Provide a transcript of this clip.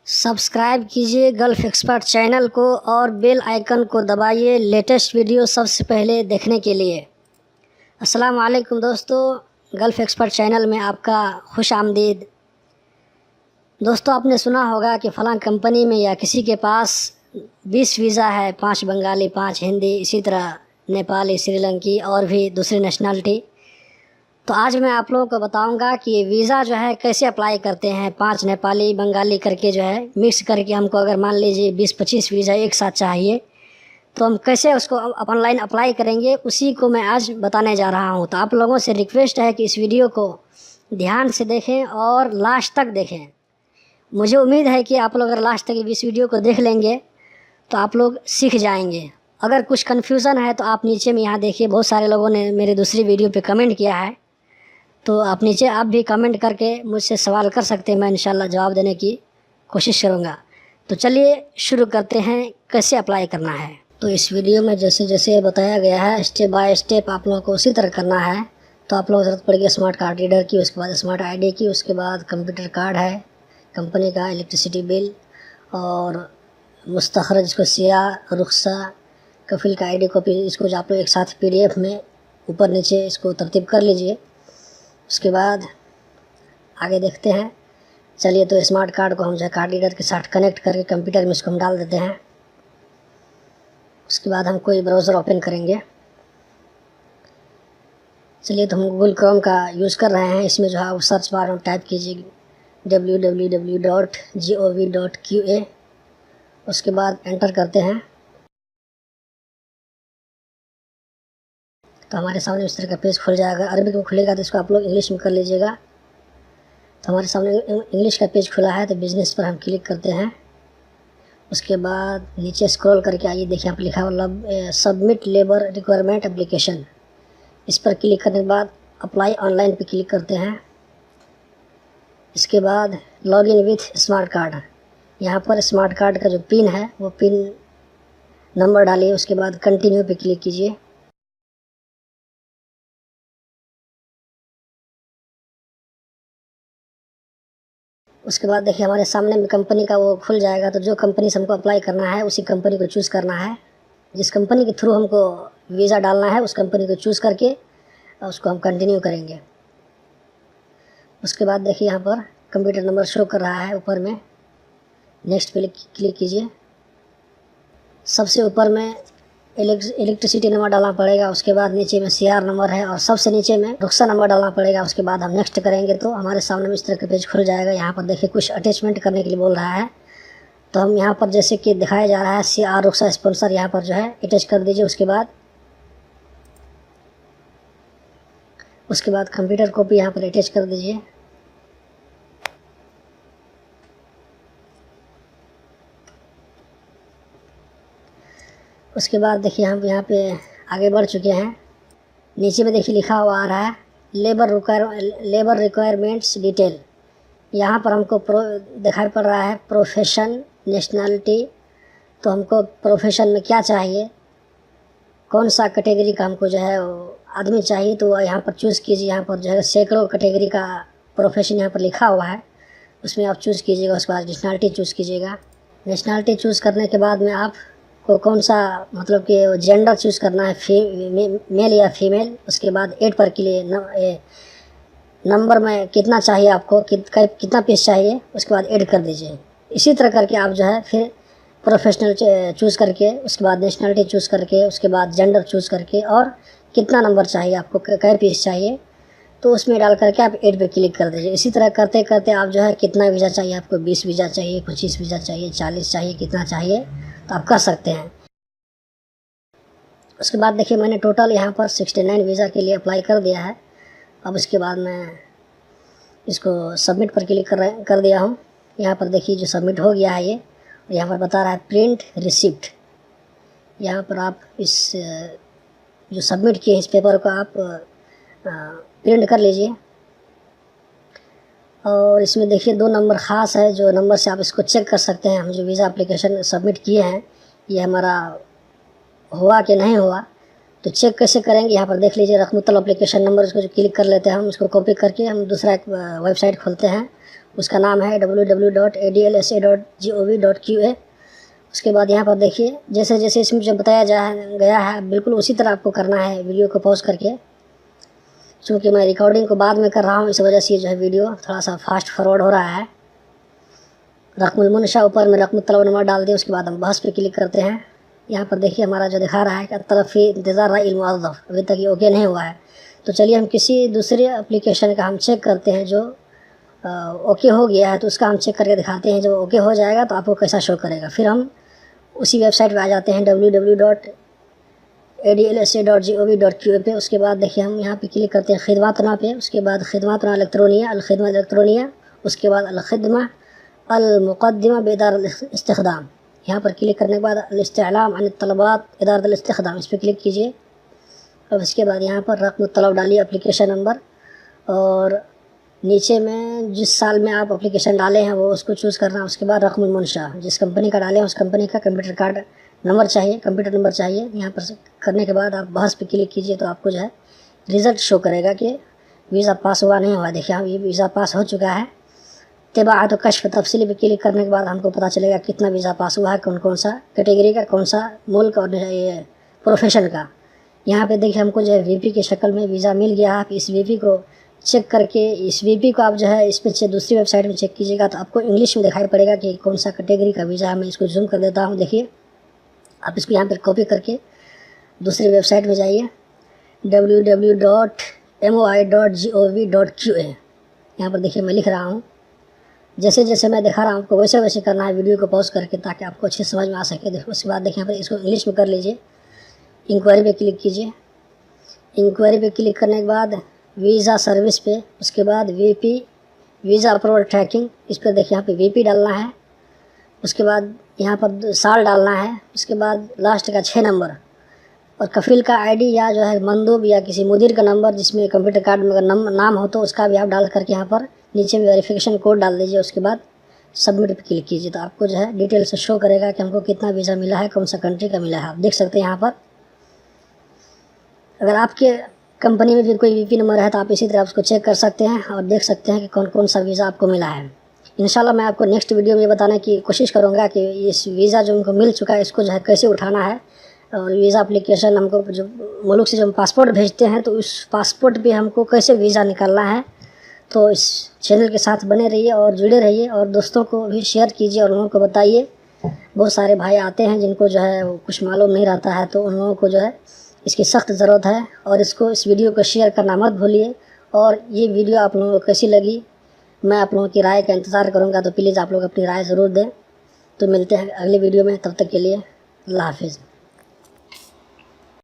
Subscribe कीजिए gulf expert channel को और बेल आइकन को दबाइए लेटेस्ट वीडियो सबसे पहले देखने के लिए। अस्सलाम वालेकुम दोस्तों, गल्फ़ एक्सपर्ट चैनल में आपका खुश आमदीद। दोस्तों, आपने सुना होगा कि फ़लाँ कंपनी में या किसी के पास 20 वीज़ा है, 5 बंगाली, 5 हिंदी, इसी तरह नेपाली, श्रीलंकी और भी दूसरी नेशनलिटी। तो आज मैं आप लोगों को बताऊंगा कि वीज़ा जो है कैसे अप्लाई करते हैं। 5 नेपाली बंगाली करके जो है मिक्स करके हमको अगर मान लीजिए 20-25 वीज़ा एक साथ चाहिए तो हम कैसे उसको ऑनलाइन अप्लाई करेंगे, उसी को मैं आज बताने जा रहा हूं। तो आप लोगों से रिक्वेस्ट है कि इस वीडियो को ध्यान से देखें और लास्ट तक देखें। मुझे उम्मीद है कि आप लोग अगर लास्ट तक इस वीडियो को देख लेंगे तो आप लोग सीख जाएंगे। अगर कुछ कन्फ्यूज़न है तो आप नीचे में यहाँ देखिए, बहुत सारे लोगों ने मेरे दूसरी वीडियो पे कमेंट किया है, तो आप नीचे आप भी कमेंट करके मुझसे सवाल कर सकते हैं। मैं इंशाल्लाह जवाब देने की कोशिश करूँगा। तो चलिए शुरू करते हैं कैसे अप्लाई करना है। तो इस वीडियो में जैसे जैसे बताया गया है स्टेप बाय स्टेप आप लोगों को उसी तरह करना है। तो आप लोगों को ज़रूरत पड़ेगी स्मार्ट कार्ड रीडर की, उसके बाद स्मार्ट आईडी की, उसके बाद कंप्यूटर कार्ड है कंपनी का, इलेक्ट्रिसिटी बिल और मुस्तखरज, इसको सिया, रुखसा, कफिल का आईडी कॉपी, इसको जो आप लोग एक साथ PDF में ऊपर नीचे इसको तरतीब कर लीजिए। उसके बाद आगे देखते हैं। चलिए, तो स्मार्ट कार्ड को हम जो है कार्ड रीडर के साथ कनेक्ट करके कंप्यूटर में इसको हम डाल देते हैं। उसके बाद हम कोई ब्राउज़र ओपन करेंगे। चलिए, तो हम गूगल क्रोम का यूज़ कर रहे हैं। इसमें जो है सर्च बार में टाइप कीजिए www.gov.qa। उसके बाद एंटर करते हैं तो हमारे सामने इस तरह का पेज खुल जाएगा। अरबिक में खुलेगा तो इसको आप लोग इंग्लिश में कर लीजिएगा। तो हमारे सामने इंग्लिश का पेज खुला है, तो बिज़नेस पर हम क्लिक करते हैं। उसके बाद नीचे स्क्रॉल करके आइए, देखिए यहाँ पर लिखा हुआ सबमिट लेबर रिक्वायरमेंट एप्लीकेशन। इस पर क्लिक करने के बाद अप्लाई ऑनलाइन पे क्लिक करते हैं। इसके बाद log in with smart card, यहाँ पर स्मार्ट कार्ड का जो पिन है वो पिन नंबर डालिए। उसके बाद कंटिन्यू पे क्लिक कीजिए। उसके बाद देखिए हमारे सामने में कंपनी का वो खुल जाएगा। तो जो कंपनी से हमको अप्लाई करना है उसी कंपनी को चूज़ करना है। जिस कंपनी के थ्रू हमको वीज़ा डालना है उस कंपनी को चूज़ करके उसको हम कंटिन्यू करेंगे। उसके बाद देखिए यहाँ पर कंप्यूटर नंबर शो कर रहा है ऊपर में, नेक्स्ट पे क्लिक कीजिए। सबसे ऊपर में इलेक्ट्रिसिटी नंबर डालना पड़ेगा। उसके बाद नीचे में CR नंबर है और सबसे नीचे में रुखसा नंबर डालना पड़ेगा। उसके बाद हम नेक्स्ट करेंगे तो हमारे सामने में इस तरह का पेज खुल जाएगा। यहाँ पर देखिए कुछ अटैचमेंट करने के लिए बोल रहा है, तो हम यहाँ पर जैसे कि दिखाया जा रहा है CR रुखसा स्पॉन्सर, यहाँ पर जो है अटैच कर दीजिए। उसके बाद कंप्यूटर कॉपी यहाँ पर अटैच कर दीजिए। उसके बाद देखिए हम यहाँ पे आगे बढ़ चुके हैं। नीचे में देखिए लिखा हुआ आ रहा है लेबर रिक्वायरमेंट्स डिटेल। यहाँ पर हमको दिखाई पड़ रहा है प्रोफेशन, नेशनलिटी। तो हमको प्रोफेशन में क्या चाहिए, कौन सा कैटेगरी का हमको जो है आदमी चाहिए, तो यहाँ पर चूज़ कीजिए। यहाँ पर जो है सैकड़ों कैटेगरी का प्रोफेशन यहाँ पर लिखा हुआ है, उसमें आप चूज़ कीजिएगा। उसके बाद नेशनलिटी चूज़ कीजिएगा। नेशनलिटी चूज़ करने के बाद में आप को कौन सा मतलब कि जेंडर चूज़ करना है, मेल या फीमेल। उसके बाद 8 पर के लिए नंबर में कितना चाहिए आपको, कितना पीस चाहिए, उसके बाद ऐड कर दीजिए। इसी तरह करके आप जो है फिर प्रोफेशनल चूज़ करके, उसके बाद नेशनलिटी चूज़ करके, उसके बाद जेंडर चूज़ करके और कितना नंबर चाहिए आपको, कै पीस चाहिए, तो उसमें डाल करके आप ऐड पे क्लिक कर दीजिए। इसी तरह करते करते आप जो है कितना वीज़ा चाहिए आपको, 20 वीज़ा चाहिए, 25 वीज़ा चाहिए, 40 चाहिए, कितना चाहिए तो आप कर सकते हैं। उसके बाद देखिए मैंने टोटल यहाँ पर 69 वीज़ा के लिए अप्लाई कर दिया है। अब उसके बाद मैं इसको सबमिट पर क्लिक कर दिया हूँ। यहाँ पर देखिए जो सबमिट हो गया है ये, और यहाँ पर बता रहा है प्रिंट रिसिप्ट। यहाँ पर आप इस जो सबमिट किए इस पेपर को आप प्रिंट कर लीजिए। और इसमें देखिए 2 नंबर ख़ास है, जो नंबर से आप इसको चेक कर सकते हैं हम जो वीज़ा एप्लीकेशन सबमिट किए हैं ये हमारा हुआ कि नहीं हुआ। तो चेक कैसे करेंगे, यहाँ पर देख लीजिए रकमुतल एप्लीकेशन नंबर, इसको जो क्लिक कर लेते हैं हम, उसको कॉपी करके हम दूसरा एक वेबसाइट खोलते हैं। उसका नाम है www.adlsa.gov.qa। उसके बाद यहाँ पर देखिए जैसे जैसे इसमें जो बताया गया है बिल्कुल उसी तरह आपको करना है वीडियो को पॉज करके। चूँकि मैं रिकॉर्डिंग को बाद में कर रहा हूँ इस वजह से जो है वीडियो थोड़ा सा फास्ट फॉरवर्ड हो रहा है। रकमुल मुनशा ऊपर में रकम तलब नंबर डाल दिया। उसके बाद हम बहस पे क्लिक करते हैं। यहाँ पर देखिए हमारा जो दिखा रहा है कि तरफ़ी इंतज़ार रहा मुअज़्ज़फ़, अभी तक ये ओके नहीं हुआ है। तो चलिए हम किसी दूसरे एप्लीकेशन का हम चेक करते हैं जो ओके हो गया है, तो उसका हम चेक करके दिखाते हैं। जब ओके हो जाएगा तो आपको कैसा शो करेगा। फिर हम उसी वेबसाइट पे आ जाते हैं www.adlsa.gov.qa पे। उसके बाद देखिए हम यहाँ पे क्लिक करते हैं खिदमतना पे। उसके बाद खिदमतना इलेक्ट्रॉनिया अलखिदमा इलेक्ट्रॉनिया, उसके बाद अलखिदमा अलमुक़द्दिमा बेदारुल इस्तिख़दाम। यहाँ पर क्लिक करने के बाद अल-इस्तिअलाम अन तलबात इदारतुल इस्तिख़दाम, इस पर क्लिक कीजिए। और उसके बाद यहाँ पर रक़्म तलब डालिए, एप्लीकेशन नंबर, और नीचे में जिस साल में आप एप्लीकेशन डाले हैं वो उसको चूज़ करना है। उसके बाद रक़्मुल मुनशा, जिस कंपनी का डाले हैं उस कंपनी का कंप्यूटर कार्ड नंबर चाहिए, कंप्यूटर नंबर चाहिए। यहाँ पर करने के बाद आप बहस पे क्लिक कीजिए तो आपको जो है रिज़ल्ट शो करेगा कि वीज़ा पास हुआ नहीं हुआ। देखिए हाँ, ये वीज़ा पास हो चुका है। तबाअत तो कश्फ तफसीली पे क्लिक करने के बाद हमको पता चलेगा कितना वीज़ा पास हुआ है, कौन कौन सा कैटेगरी का, कौन सा मुल्क और ये प्रोफेशन का। यहाँ पे देखिए हमको जो है वीपी की शक्ल में वीज़ा मिल गया है। आप इस वीपी को चेक करके इस वीपी को आप जो है इस पर दूसरी वेबसाइट में चेक कीजिएगा तो आपको इंग्लिश में दिखाई पड़ेगा कि कौन सा कैटेगरी का वीज़ा है। मैं इसको जूम कर देता हूँ। देखिए आप इसको यहाँ पर कॉपी करके दूसरी वेबसाइट में जाइए www.moi.gov.qa। यहाँ पर देखिए मैं लिख रहा हूँ, जैसे जैसे मैं दिखा रहा हूँ आपको वैसे वैसे करना है वीडियो को पॉज करके, ताकि आपको अच्छी समझ में आ सके। देखो उसके बाद देखिए यहाँ पर इसको इंग्लिश में कर लीजिए। इंक्वायरी पे क्लिक कीजिए। इंक्वायरी पे क्लिक करने के बाद वीज़ा सर्विस पे, उसके बाद वीपी वीज़ा अप्रूवल ट्रैकिंग, इस पर देखिए यहाँ पे वीपी डालना है। उसके बाद यहाँ पर साल डालना है। उसके बाद लास्ट का 6 नंबर और कफील का आईडी या जो है मंदूब या किसी मुदीर का नंबर जिसमें कंप्यूटर कार्ड में अगर नाम हो तो उसका भी आप डाल करके यहाँ पर नीचे में वेरिफिकेशन कोड डाल दीजिए। उसके बाद सबमिट पे क्लिक कीजिए तो आपको जो है डिटेल से शो करेगा कि हमको कितना वीज़ा मिला है, कौन सा कंट्री का मिला है। आप देख सकते हैं यहाँ पर। अगर आपके कंपनी में भी कोई वीपी नंबर है तो आप इसी तरह उसको चेक कर सकते हैं और देख सकते हैं कि कौन कौन सा वीज़ा आपको मिला है। इंशाल्लाह मैं आपको नेक्स्ट वीडियो में बताने की कोशिश करूँगा कि इस वीज़ा जो उनको मिल चुका है इसको जो है कैसे उठाना है। और वीज़ा एप्लीकेशन हमको जो मुल्क से जो हम पासपोर्ट भेजते हैं तो उस पासपोर्ट पे हमको कैसे वीज़ा निकालना है। तो इस चैनल के साथ बने रहिए और जुड़े रहिए और दोस्तों को भी शेयर कीजिए और उन लोगों को बताइए। बहुत सारे भाई आते हैं जिनको जो है कुछ मालूम नहीं रहता है, तो उन लोगों को जो है इसकी सख्त ज़रूरत है। और इस वीडियो को शेयर करना मत भूलिए। और ये वीडियो आप लोगों को कैसी लगी मैं आप लोगों की राय का इंतज़ार करूँगा, तो प्लीज़ आप लोग अपनी राय ज़रूर दें। तो मिलते हैं अगले वीडियो में, तब तक के लिए अल्लाह हाफिज़।